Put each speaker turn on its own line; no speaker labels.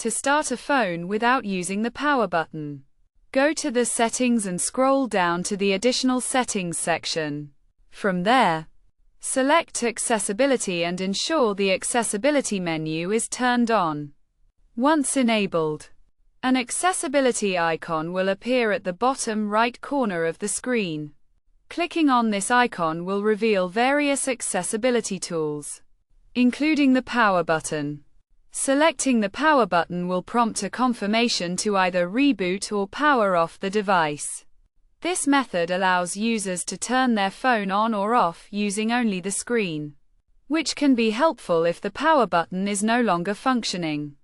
To start a phone without using the power button, go to the settings and scroll down to the additional settings section. From there, select accessibility and ensure the accessibility menu is turned on. Once enabled, an accessibility icon will appear at the bottom right corner of the screen. Clicking on this icon will reveal various accessibility tools, including the power button. Selecting the power button will prompt a confirmation to either reboot or power off the device. This method allows users to turn their phone on or off using only the screen, which can be helpful if the power button is no longer functioning.